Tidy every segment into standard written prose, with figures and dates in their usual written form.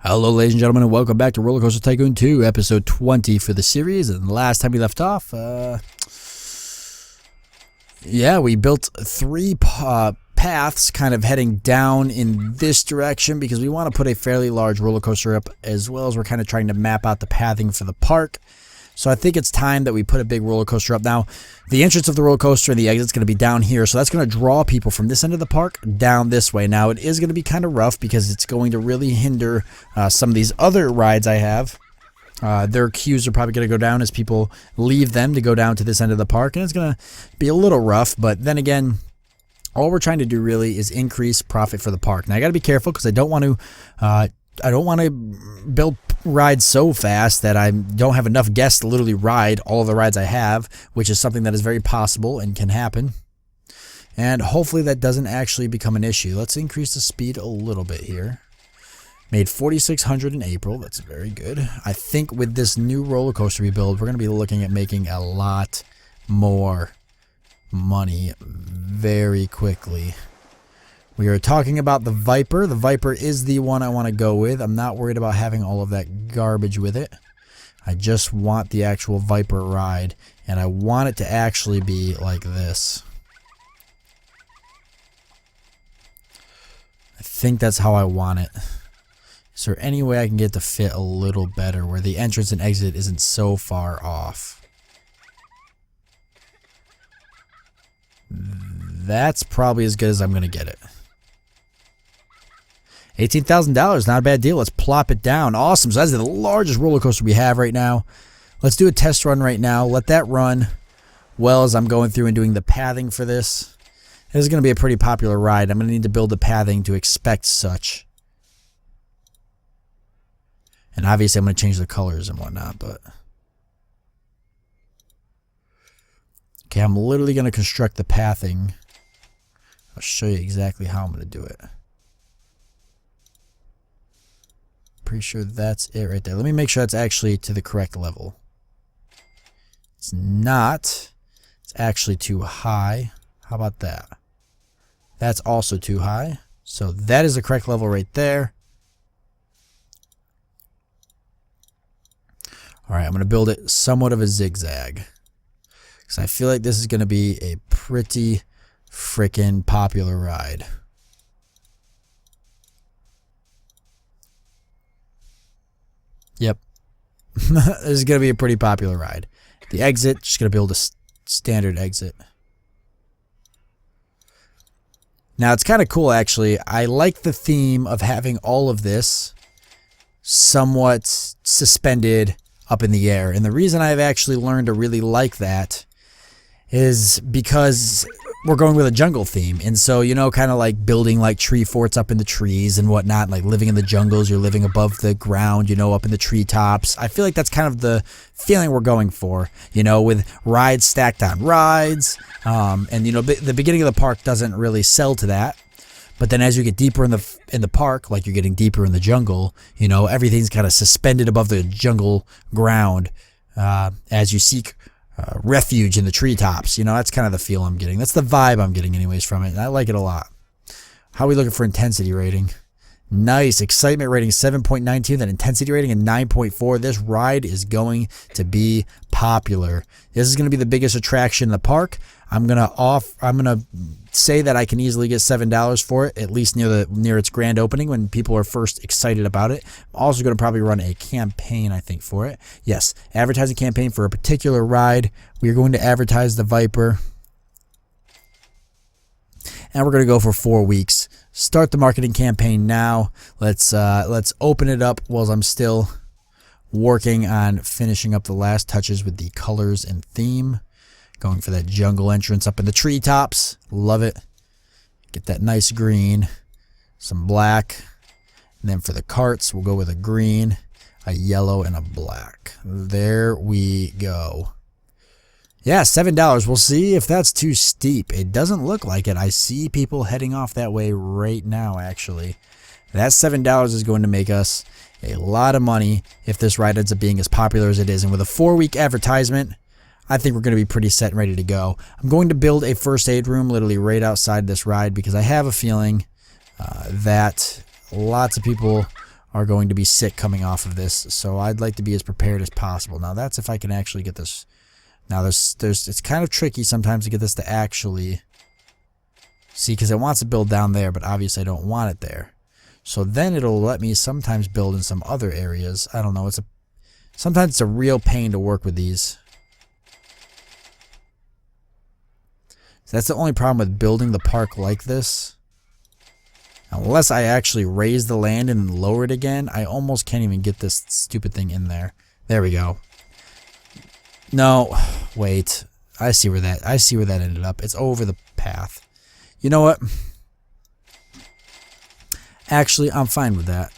Hello ladies and gentlemen, and welcome back to Roller Coaster Tycoon 2, episode 20 for the series. And last time we left off, we built three paths kind of heading down in this direction because we want to put a fairly large roller coaster up, as well as we're kind of trying to map out the pathing for the park. So I think it's time that we put a big roller coaster up. Now, the entrance of the roller coaster and the exit's going to be down here, so that's going to draw people from this end of the park down this way. Now, it is going to be kind of rough because it's going to really hinder some of these other rides I have. Their queues are probably going to go down as people leave them to go down to this end of the park, and it's going to be a little rough, but then again, all we're trying to do really is increase profit for the park. Now, I got to be careful because I don't want to build rides so fast that I don't have enough guests to literally ride all of the rides I have, which is something that is very possible and can happen. And hopefully that doesn't actually become an issue. Let's increase the speed a little bit here. Made 4,600 in April. That's very good. I think with this new roller coaster we build, we're going to be looking at making a lot more money very quickly. We are talking about the Viper. The Viper is the one I want to go with. I'm not worried about having all of that garbage with it. I just want the actual Viper ride, and I want it to actually be like this. I think that's how I want it. Is there any way I can get it to fit a little better where the entrance and exit isn't so far off? That's probably as good as I'm going to get it. $18,000, not a bad deal. Let's plop it down. Awesome. So that's the largest roller coaster we have right now. Let's do a test run right now. Let that run well as I'm going through and doing the pathing for this. This is going to be a pretty popular ride. I'm going to need to build the pathing to expect such. And obviously I'm going to change the colors and whatnot, but... Okay, I'm literally going to construct the pathing. I'll show you exactly how I'm going to do it. Pretty sure that's it right there. Let me make sure that's actually to the correct level. It's not. It's actually too high. How about that? That's also too high. So that is the correct level right there. Alright, I'm going to build it somewhat of a zigzag. Because I feel like this is going to be a pretty freaking popular ride. Yep. This is going to be a pretty popular ride. The exit, just going to build a standard exit. Now, it's kind of cool, actually. I like the theme of having all of this somewhat suspended up in the air. And the reason I've actually learned to really like that is because we're going with a jungle theme. And so, you know, kind of like building like tree forts up in the trees and whatnot, like living in the jungles, you're living above the ground, you know, up in the treetops. I feel like that's kind of the feeling we're going for, you know, with rides stacked on rides. And, you know, the beginning of the park doesn't really sell to that. But then as you get deeper in the park, like you're getting deeper in the jungle, you know, everything's kind of suspended above the jungle ground as you seek refuge in the treetops. You know, that's kind of the feel I'm getting. That's the vibe I'm getting anyways from it, and I like it a lot. How are we looking for intensity rating? Nice. Excitement rating 7.92, then intensity rating at 9.4. This ride is going to be popular. This is going to be the biggest attraction in the park. I'm gonna say that I can easily get $7 for it, at least near its grand opening when people are first excited about it. I'm also going to probably run a campaign, I think, for it. Yes, advertising campaign for a particular ride. We are going to advertise the Viper, and we're going to go for 4 weeks. Start the marketing campaign now. Let's open it up while I'm still working on finishing up the last touches with the colors and theme. Going for that jungle entrance up in the treetops. Love it. Get that nice green, some black, and then for the carts we'll go with a green, a yellow, and a black. There we go. Yeah, $7. We'll see if that's too steep. It doesn't look like it. I see people heading off that way right now, actually. That $7 is going to make us a lot of money if this ride ends up being as popular as it is. And with a 4-week advertisement, I think we're going to be pretty set and ready to go. I'm going to build a first aid room literally right outside this ride because I have a feeling that lots of people are going to be sick coming off of this. So I'd like to be as prepared as possible. Now that's if I can actually get this. Now it's kind of tricky sometimes to get this to actually see, because it wants to build down there, but obviously I don't want it there. So then it'll let me sometimes build in some other areas. I don't know. Sometimes it's a real pain to work with these. So that's the only problem with building the park like this. Unless I actually raise the land and lower it again, I almost can't even get this stupid thing in there. There we go. No, wait. I see where that ended up. It's over the path. You know what? Actually, I'm fine with that.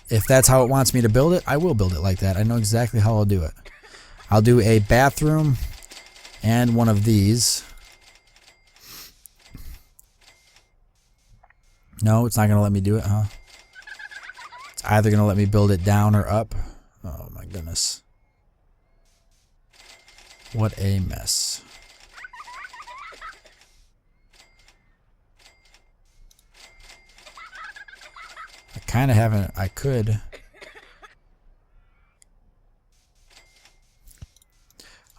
If that's how it wants me to build it, I will build it like that. I know exactly how I'll do it. I'll do a bathroom and one of these. No, it's not going to let me do it, huh? It's either going to let me build it down or up. Oh my goodness. What a mess. I kind of haven't, I could.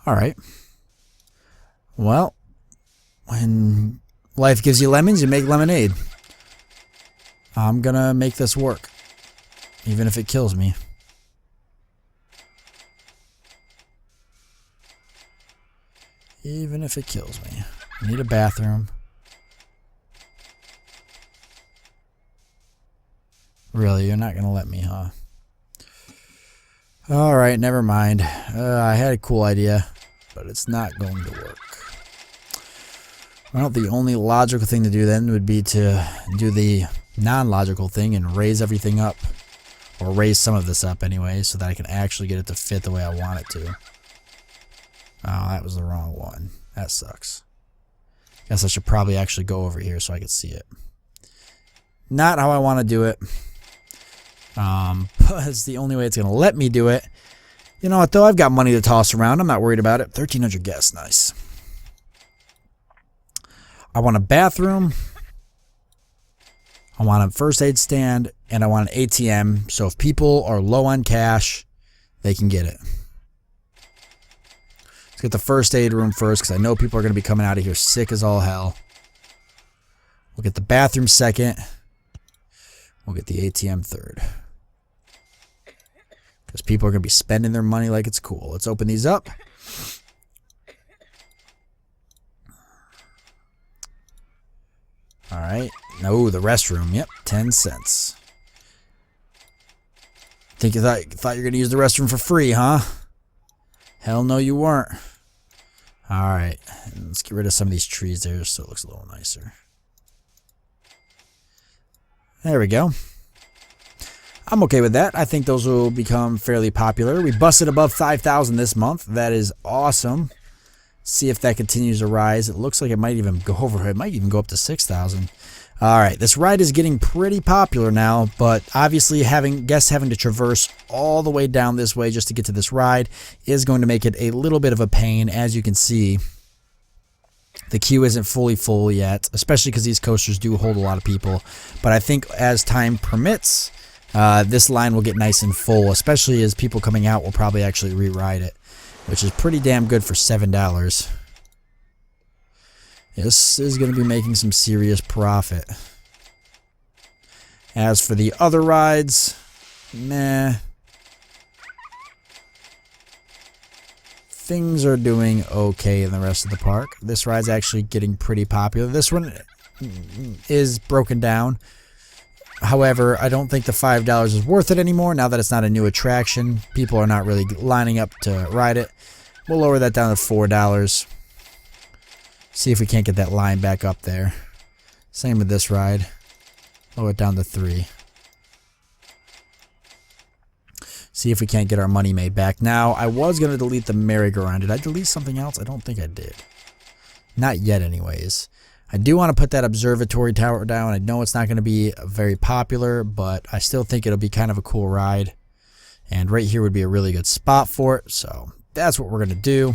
Alright. Well, when life gives you lemons, you make lemonade. I'm gonna make this work, even if it kills me. Even if it kills me. I need a bathroom. Really, you're not gonna let me, huh? Alright, never mind. I had a cool idea, but it's not going to work. Well, the only logical thing to do then would be to do the non-logical thing and raise everything up, or raise some of this up anyway, so that I can actually get it to fit the way I want it to. Oh, that was the wrong one. That sucks. Guess I should probably actually go over here so I can see it. Not how I want to do it. But it's the only way it's going to let me do it. You know what though? I've got money to toss around. I'm not worried about it. 1,300 guests. Nice. I want a bathroom. I want a first aid stand, and I want an ATM, so if people are low on cash, they can get it. Let's get the first aid room first, because I know people are going to be coming out of here sick as all hell. We'll get the bathroom second. We'll get the ATM third. Because people are going to be spending their money like it's cool. Let's open these up. Alright. No, the restroom. Yep, 10 cents. Think you thought you were going to use the restroom for free, huh? Hell no, you weren't. Alright. Let's get rid of some of these trees there so it looks a little nicer. There we go. I'm okay with that. I think those will become fairly popular. We busted above 5,000 this month. That is awesome. See if that continues to rise. It looks like it might even go over. It might even go up to 6,000. All right, this ride is getting pretty popular now, but obviously guests having to traverse all the way down this way just to get to this ride is going to make it a little bit of a pain. As you can see, the queue isn't fully full yet, especially because these coasters do hold a lot of people. But I think as time permits, this line will get nice and full, especially as people coming out will probably actually re-ride it, which is pretty damn good for $7. This is going to be making some serious profit. As for the other rides, meh. Things are doing okay in the rest of the park. This ride's actually getting pretty popular. This one is broken down. However, I don't think the $5 is worth it anymore now that it's not a new attraction. People are not really lining up to ride it. We'll lower that down to $4. See if we can't get that line back up there. Same with this ride. Lower it down to $3. See if we can't get our money made back. Now, I was going to delete the merry-go-round. Did I delete something else? I don't think I did. Not yet, anyways. I do want to put that observatory tower down. I know it's not going to be very popular, but I still think it'll be kind of a cool ride. And right here would be a really good spot for it. So that's what we're going to do.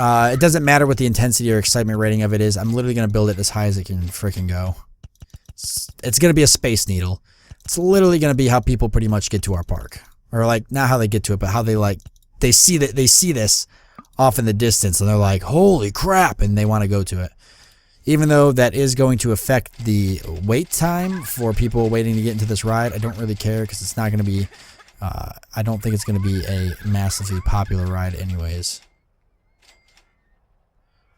It doesn't matter what the intensity or excitement rating of it is. I'm literally going to build it as high as it can freaking go. It's going to be a Space Needle. It's literally going to be how people pretty much get to our park. Or like, not how they get to it, but how they see this off in the distance and they're like, holy crap, and they want to go to it. Even though that is going to affect the wait time for people waiting to get into this ride, I don't really care because it's not going to be, I don't think it's going to be a massively popular ride anyways.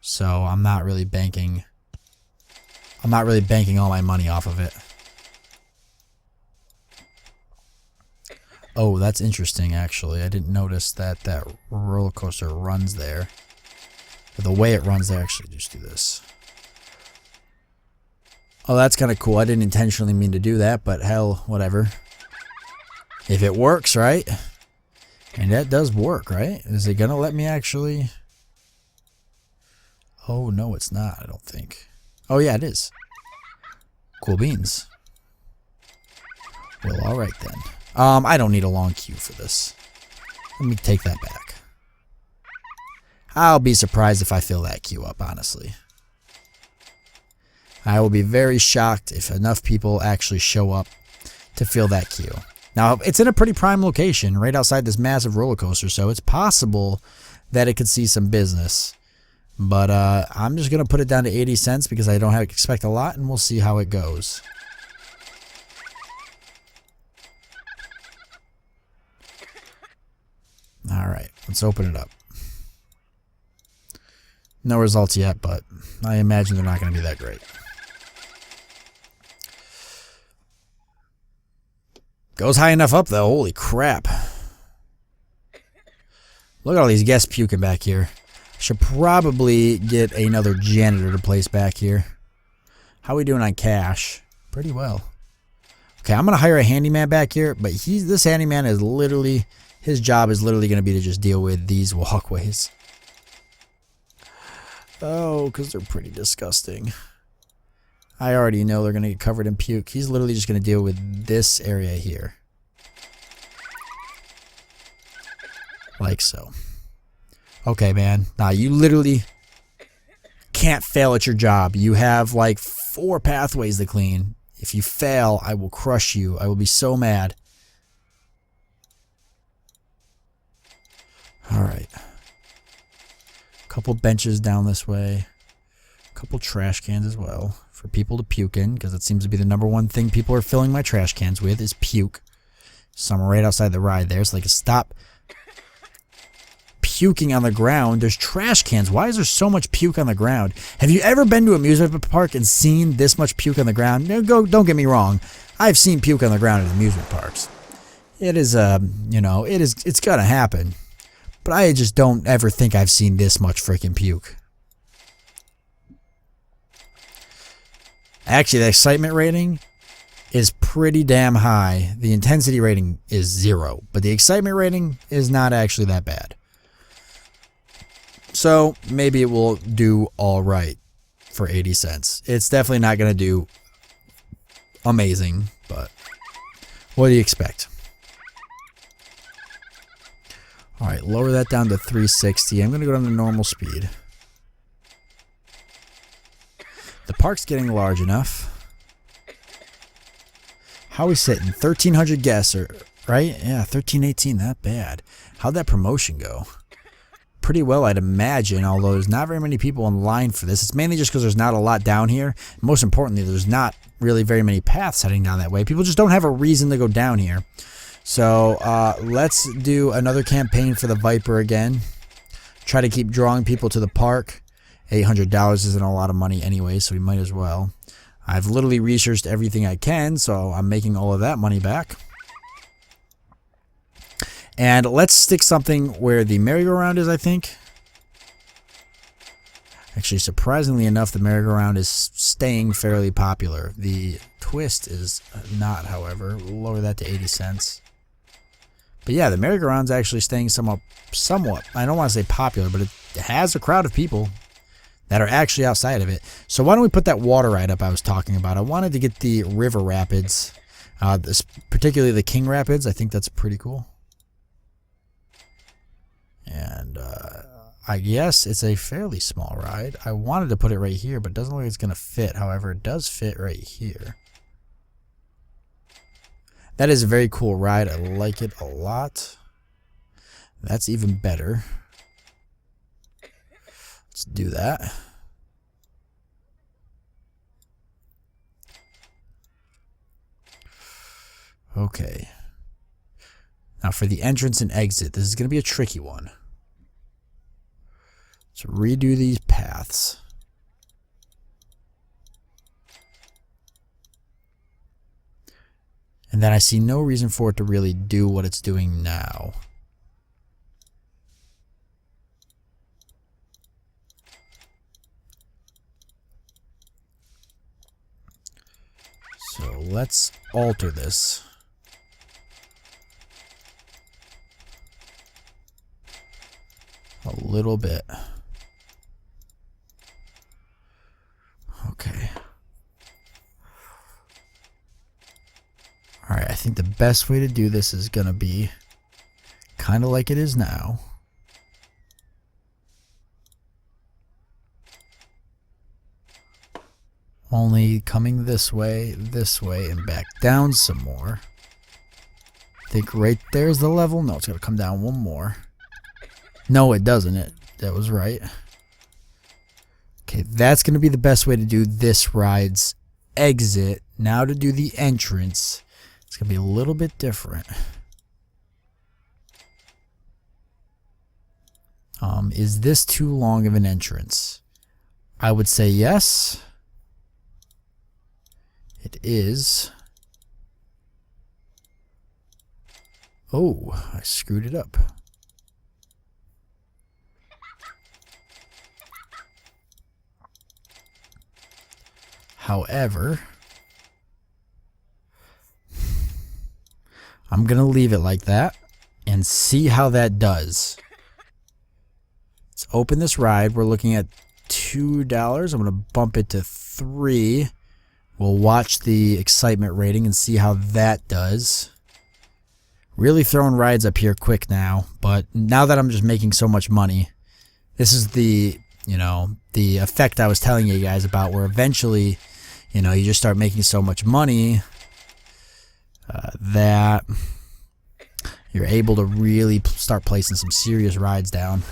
So I'm not really banking all my money off of it. Oh, that's interesting actually. I didn't notice that that roller coaster runs there. But the way it runs there, actually just do this. Oh, that's kind of cool. I didn't intentionally mean to do that, but hell, whatever. If it works, right? And that does work, right? Is it gonna let me actually... Oh, no, it's not, I don't think. Oh, yeah, it is. Cool beans. Well, alright then. I don't need a long queue for this. Let me take that back. I'll be surprised if I fill that queue up, honestly. I will be very shocked if enough people actually show up to fill that queue. Now, it's in a pretty prime location, right outside this massive roller coaster, so it's possible that it could see some business. But I'm just going to put it down to 80 cents because I don't expect a lot, and we'll see how it goes. Alright, let's open it up. No results yet, but I imagine they're not going to be that great. Goes high enough up, though. Holy crap. Look at all these guests puking back here. Should probably get another janitor to place back here. How are we doing on cash? Pretty well. Okay, I'm going to hire a handyman back here, but this handyman is literally... His job is literally going to be to just deal with these walkways. Oh, because they're pretty disgusting. I already know they're going to get covered in puke. He's literally just going to deal with this area here. Like so. Okay, man. Nah, you literally can't fail at your job. You have like 4 pathways to clean. If you fail, I will crush you. I will be so mad. Alright. Couple benches down this way. Couple trash cans as well for people to puke in, because it seems to be the #1 thing people are filling my trash cans with is puke. Some right outside the ride there, so they can stop puking on the ground. There's trash cans. Why is there so much puke on the ground? Have you ever been to an amusement park and seen this much puke on the ground? No, don't get me wrong. I've seen puke on the ground at amusement parks. It is, it's gonna happen. But I just don't ever think I've seen this much freaking puke. Actually, the excitement rating is pretty damn high. The intensity rating is 0, but the excitement rating is not actually that bad. So maybe it will do all right for 80 cents. It's definitely not going to do amazing, but what do you expect? Alright, lower that down to 360. I'm going to go down to normal speed. The park's getting large enough. How are we sitting? 1,300 guests, right? Yeah, 1318, not bad. How'd that promotion go? Pretty well, I'd imagine, although there's not very many people in line for this. It's mainly just because there's not a lot down here. Most importantly, there's not really very many paths heading down that way. People just don't have a reason to go down here. So let's do another campaign for the Viper again. Try to keep drawing people to the park. $800 isn't a lot of money anyway, so we might as well. I've literally researched everything I can, so I'm making all of that money back. And let's stick something where the merry-go-round is, I think. Actually, surprisingly enough, the merry-go-round is staying fairly popular. The twist is not, however. We'll lower that to 80 cents. But yeah, the merry-go-round's actually staying somewhat, I don't want to say popular, but it has a crowd of people that are actually outside of it. So why don't we put that water ride up I was talking about? I wanted to get the river rapids, particularly the King Rapids. I think that's pretty cool. And I guess it's a fairly small ride. I wanted to put it right here, but it doesn't look like it's going to fit. However, it does fit right here. That is a very cool ride. I like it a lot. That's even better. Let's do that. Okay. Now for the entrance and exit, this is going to be a tricky one. Let's redo these paths. And then I see no reason for it to really do what it's doing now. So let's alter this. A little bit. Okay. Alright, I think the best way to do this is going to be kind of like it is now. Only coming this way, and back down some more. I think right there's the level. No, it's got to come down one more. No, it doesn't. That was right. Okay, that's going to be the best way to do this ride's exit. Now to do the entrance, it's going to be a little bit different. Is this too long of an entrance? I would say yes. It is. Oh, I screwed it up. However, I'm going to leave it like that and see how that does. Let's open this ride. We're looking at $2. I'm going to bump it to $3. We'll watch the excitement rating and see how that does. Really throwing rides up here quick now, but now that I'm just making so much money, this is the, the effect I was telling you guys about, where eventually, you just start making so much money that you're able to really start placing some serious rides down.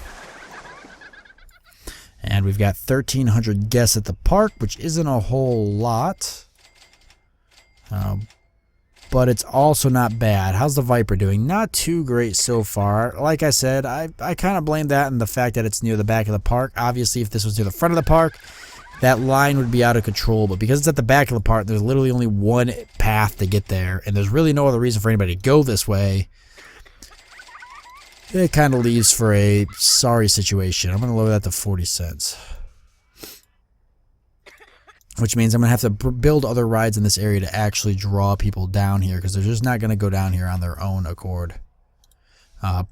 And we've got 1,300 guests at the park, which isn't a whole lot. But it's also not bad. How's the Viper doing? Not too great so far. Like I said, I kind of blame that and the fact that it's near the back of the park. Obviously, if this was near the front of the park, that line would be out of control. But because it's at the back of the park, there's literally only one path to get there. And there's really no other reason for anybody to go this way. It kind of leaves for a sorry situation. I'm going to lower that to 40 cents. Which means I'm going to have to build other rides in this area to actually draw people down here, because they're just not going to go down here on their own accord.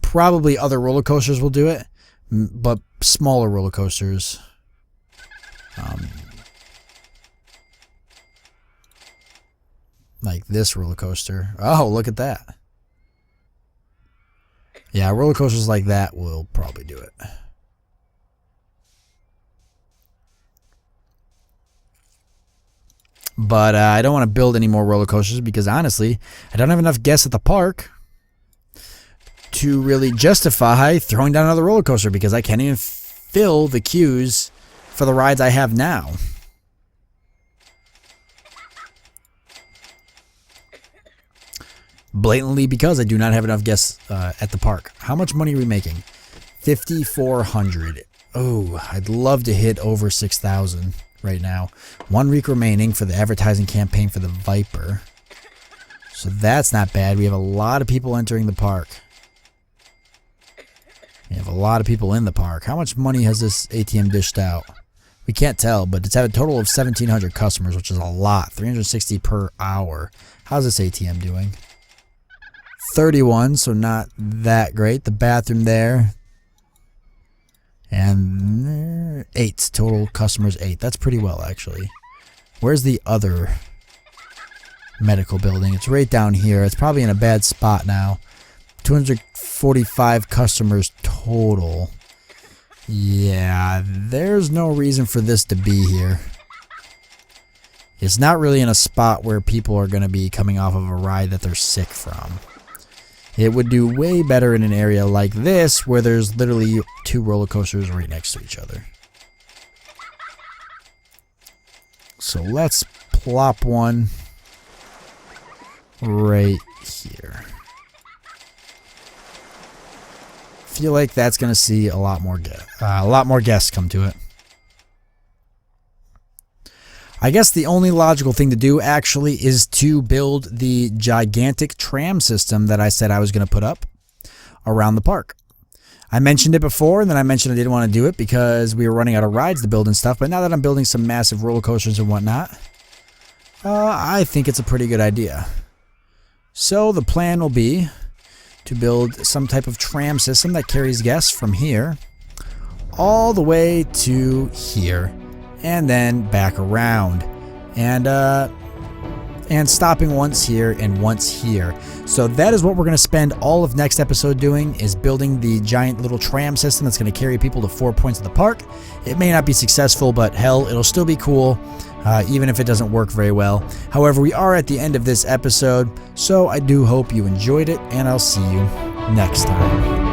Probably other roller coasters will do it, but smaller roller coasters. Like this roller coaster. Oh, look at that. Yeah, roller coasters like that will probably do it. But I don't want to build any more roller coasters because, honestly, I don't have enough guests at the park to really justify throwing down another roller coaster, because I can't even fill the queues for the rides I have now. Blatantly because I do not have enough guests at the park. How much money are we making? 5,400. Oh, I'd love to hit over 6,000 right now. 1 week remaining for the advertising campaign for the Viper. So that's not bad. We have a lot of people entering the park. We have a lot of people in the park. How much money has this ATM dished out? We can't tell, but it's at a total of 1,700 customers, which is a lot. 360 per hour. How's this ATM doing? 31, so not that great. The bathroom there. And 8. Total customers 8. That's pretty well, actually. Where's the other medical building? It's right down here. It's probably in a bad spot now. 245 customers total. Yeah, there's no reason for this to be here. It's not really in a spot where people are going to be coming off of a ride that they're sick from. It would do way better in an area like this where there's literally 2 roller coasters right next to each other. So let's plop one right here. Feel like that's going to see a lot more guests come to it. I guess the only logical thing to do actually is to build the gigantic tram system that I said I was going to put up around the park. I mentioned it before, and then I mentioned I didn't want to do it because we were running out of rides to build and stuff, but now that I'm building some massive roller coasters and whatnot, I think it's a pretty good idea. So the plan will be to build some type of tram system that carries guests from here all the way to here, and then back around, and stopping once here and once here. So that is what we're going to spend all of next episode doing, is building the giant little tram system that's going to carry people to 4 points of the park. It may not be successful, but hell, it'll still be cool, even if it doesn't work very well. However, we are at the end of this episode, so I do hope you enjoyed it, and I'll see you next time.